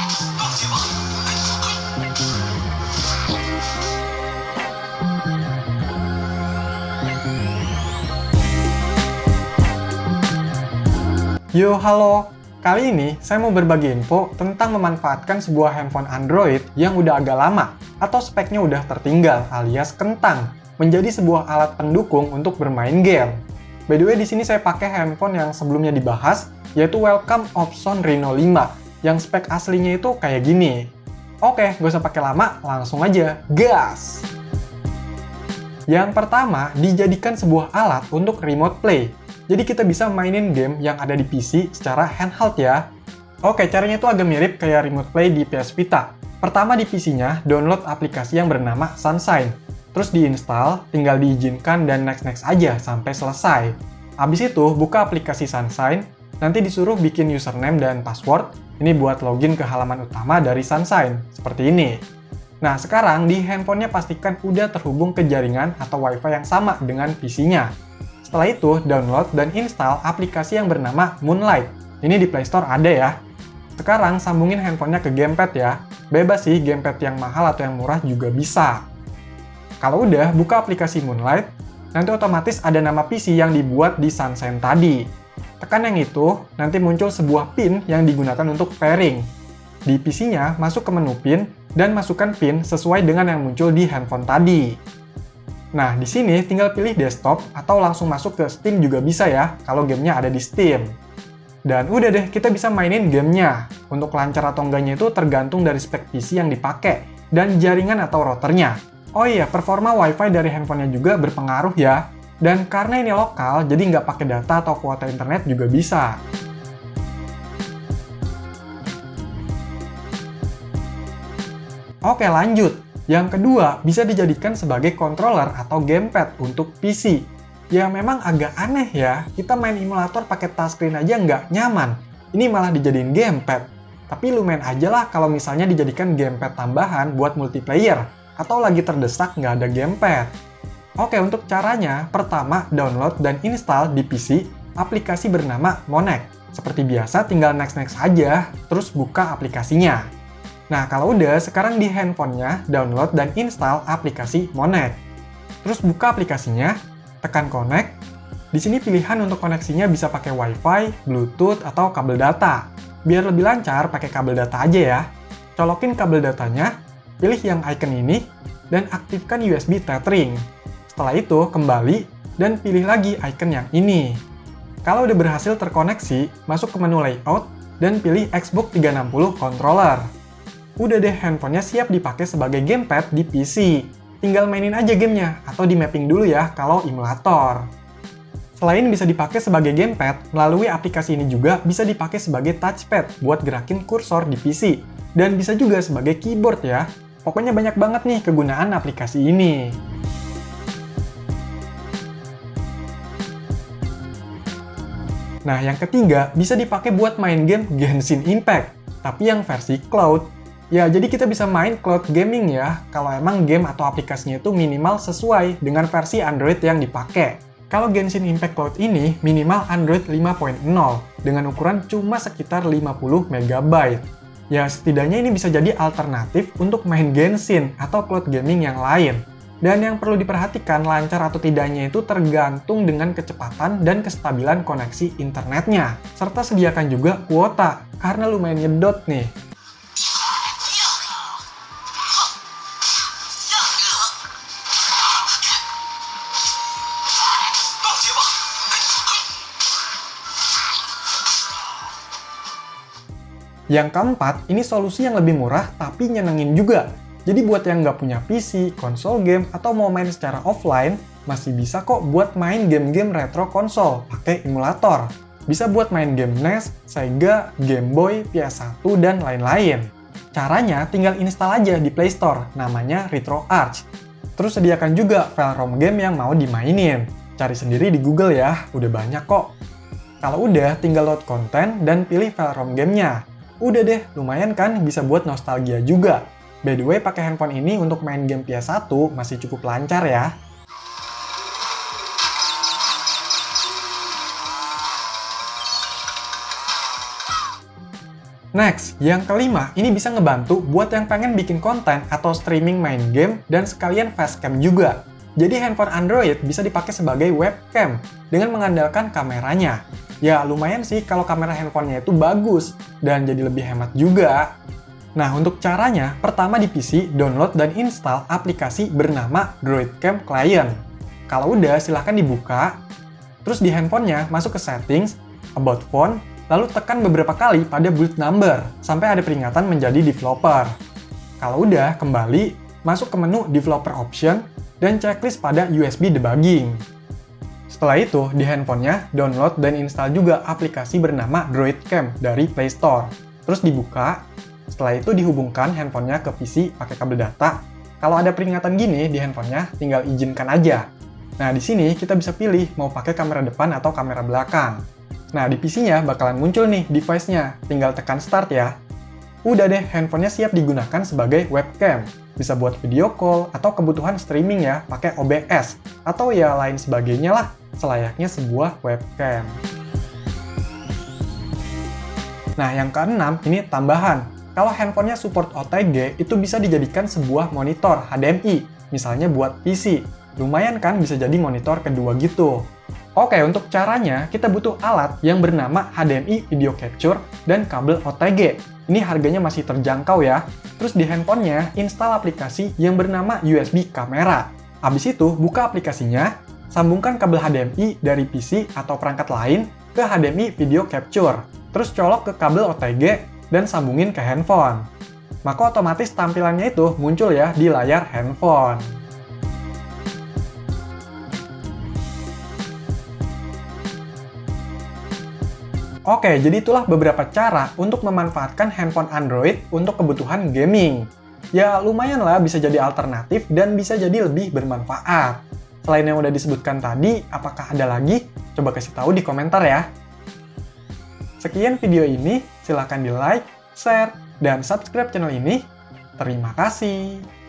Yo, halo! Kali ini saya mau berbagi info tentang memanfaatkan sebuah handphone Android yang udah agak lama atau speknya udah tertinggal alias kentang menjadi sebuah alat pendukung untuk bermain game. By the way, di sini saya pakai handphone yang sebelumnya dibahas, yaitu Wacom Opson Reno 5 yang spek aslinya itu kayak gini. Oke, gak usah pakai lama, langsung aja gas! Yang pertama, dijadikan sebuah alat untuk remote play. Jadi kita bisa mainin game yang ada di PC secara handheld ya. Oke, caranya itu agak mirip kayak remote play di PS Vita. Pertama di PC-nya, download aplikasi yang bernama Sunshine. Terus diinstal, tinggal diizinkan dan next-next aja sampai selesai. Habis itu, buka aplikasi Sunshine, nanti disuruh bikin username dan password. Ini buat login ke halaman utama dari Sunshine, seperti ini. Nah, sekarang di handphonenya pastikan udah terhubung ke jaringan atau WiFi yang sama dengan PC-nya. Setelah itu, download dan install aplikasi yang bernama Moonlight. Ini di Play Store ada ya. Sekarang sambungin handphonenya ke gamepad ya. Bebas sih, gamepad yang mahal atau yang murah juga bisa. Kalau udah, buka aplikasi Moonlight, nanti otomatis ada nama PC yang dibuat di Sunshine tadi. Tekan yang itu, nanti muncul sebuah pin yang digunakan untuk pairing. Di PC-nya, masuk ke menu pin, dan masukkan pin sesuai dengan yang muncul di handphone tadi. Nah, di sini tinggal pilih desktop atau langsung masuk ke Steam juga bisa ya, kalau gamenya ada di Steam. Dan udah deh, kita bisa mainin gamenya. Untuk lancar atau enggaknya itu tergantung dari spek PC yang dipakai, dan jaringan atau routernya. Oh iya, performa WiFi dari handphonenya juga berpengaruh ya. Dan karena ini lokal, jadi nggak pakai data atau kuota internet juga bisa. Oke, lanjut. Yang kedua, bisa dijadikan sebagai controller atau gamepad untuk PC. Ya memang agak aneh ya, kita main emulator pakai touchscreen aja nggak nyaman. Ini malah dijadiin gamepad. Tapi lumayan aja lah kalau misalnya dijadikan gamepad tambahan buat multiplayer, atau lagi terdesak nggak ada gamepad. Oke, untuk caranya, pertama download dan install di PC aplikasi bernama Monek. Seperti biasa, tinggal next-next aja, terus buka aplikasinya. Nah, kalau udah, sekarang di handphonenya, download dan install aplikasi Monek. Terus buka aplikasinya, tekan connect. Di sini pilihan untuk koneksinya bisa pakai Wi-Fi, Bluetooth, atau kabel data. Biar lebih lancar, pakai kabel data aja ya. Colokin kabel datanya, pilih yang icon ini, dan aktifkan USB tethering. Setelah itu, kembali, dan pilih lagi icon yang ini. Kalau udah berhasil terkoneksi, masuk ke menu layout, dan pilih Xbox 360 controller. Udah deh, handphonenya siap dipakai sebagai gamepad di PC. Tinggal mainin aja gamenya, atau di mapping dulu ya kalau emulator. Selain bisa dipakai sebagai gamepad, melalui aplikasi ini juga bisa dipakai sebagai touchpad buat gerakin kursor di PC. Dan bisa juga sebagai keyboard ya. Pokoknya banyak banget nih kegunaan aplikasi ini. Nah, yang ketiga, bisa dipakai buat main game Genshin Impact, tapi yang versi cloud. Ya, jadi kita bisa main cloud gaming ya, kalau emang game atau aplikasinya itu minimal sesuai dengan versi Android yang dipakai. Kalau Genshin Impact Cloud ini minimal Android 5.0 dengan ukuran cuma sekitar 50 MB. Ya, setidaknya ini bisa jadi alternatif untuk main Genshin atau cloud gaming yang lain. Dan yang perlu diperhatikan lancar atau tidaknya itu tergantung dengan kecepatan dan kestabilan koneksi internetnya. Serta sediakan juga kuota, karena lumayan nyedot nih. Yang keempat, ini solusi yang lebih murah tapi nyenengin juga. Jadi buat yang nggak punya PC, konsol game, atau mau main secara offline, masih bisa kok buat main game-game retro konsol pakai emulator. Bisa buat main game NES, Sega, Game Boy, PS1, dan lain-lain. Caranya tinggal install aja di Play Store, namanya RetroArch. Terus sediakan juga file ROM game yang mau dimainin. Cari sendiri di Google ya, udah banyak kok. Kalau udah, tinggal load konten dan pilih file ROM gamenya. Udah deh, lumayan kan bisa buat nostalgia juga. By the way, pakai handphone ini untuk main game PS1 masih cukup lancar ya. Next, yang kelima, ini bisa ngebantu buat yang pengen bikin konten atau streaming main game dan sekalian facecam juga. Jadi handphone Android bisa dipakai sebagai webcam dengan mengandalkan kameranya. Ya lumayan sih kalau kamera handphonenya itu bagus dan jadi lebih hemat juga. Nah untuk caranya, pertama di PC download dan install aplikasi bernama DroidCam Client. Kalau udah silahkan dibuka, terus di handphonenya masuk ke settings, about phone, lalu tekan beberapa kali pada build number sampai ada peringatan menjadi developer. Kalau udah, kembali masuk ke menu developer option dan checklist pada USB debugging. Setelah itu, di handphonenya download dan install juga aplikasi bernama DroidCam dari Play Store. Terus dibuka, setelah itu dihubungkan handphonenya ke PC pakai kabel data. Kalau ada peringatan gini di handphonenya, tinggal izinkan aja. Nah, di sini kita bisa pilih mau pakai kamera depan atau kamera belakang. Nah, di PC-nya bakalan muncul nih device-nya, tinggal tekan start ya. Udah deh, handphonenya siap digunakan sebagai webcam. Bisa buat video call atau kebutuhan streaming ya, pakai OBS. Atau ya lain sebagainya lah, selayaknya sebuah webcam. Nah, yang keenam, ini tambahan. Kalau handphonenya support OTG, itu bisa dijadikan sebuah monitor HDMI, misalnya buat PC. Lumayan kan bisa jadi monitor kedua gitu. Oke, untuk caranya, kita butuh alat yang bernama HDMI Video Capture dan kabel OTG. Ini harganya masih terjangkau ya. Terus di handphonenya, install aplikasi yang bernama USB Camera. Habis itu, buka aplikasinya, sambungkan kabel HDMI dari PC atau perangkat lain ke HDMI Video Capture. Terus colok ke kabel OTG dan sambungin ke handphone. Maka otomatis tampilannya itu muncul ya di layar handphone. Oke, jadi itulah beberapa cara untuk memanfaatkan handphone Android untuk kebutuhan gaming. Ya, lumayan lah bisa jadi alternatif dan bisa jadi lebih bermanfaat. Selain yang udah disebutkan tadi, apakah ada lagi? Coba kasih tahu di komentar ya. Sekian video ini, silahkan di like, share, dan subscribe channel ini. Terima kasih.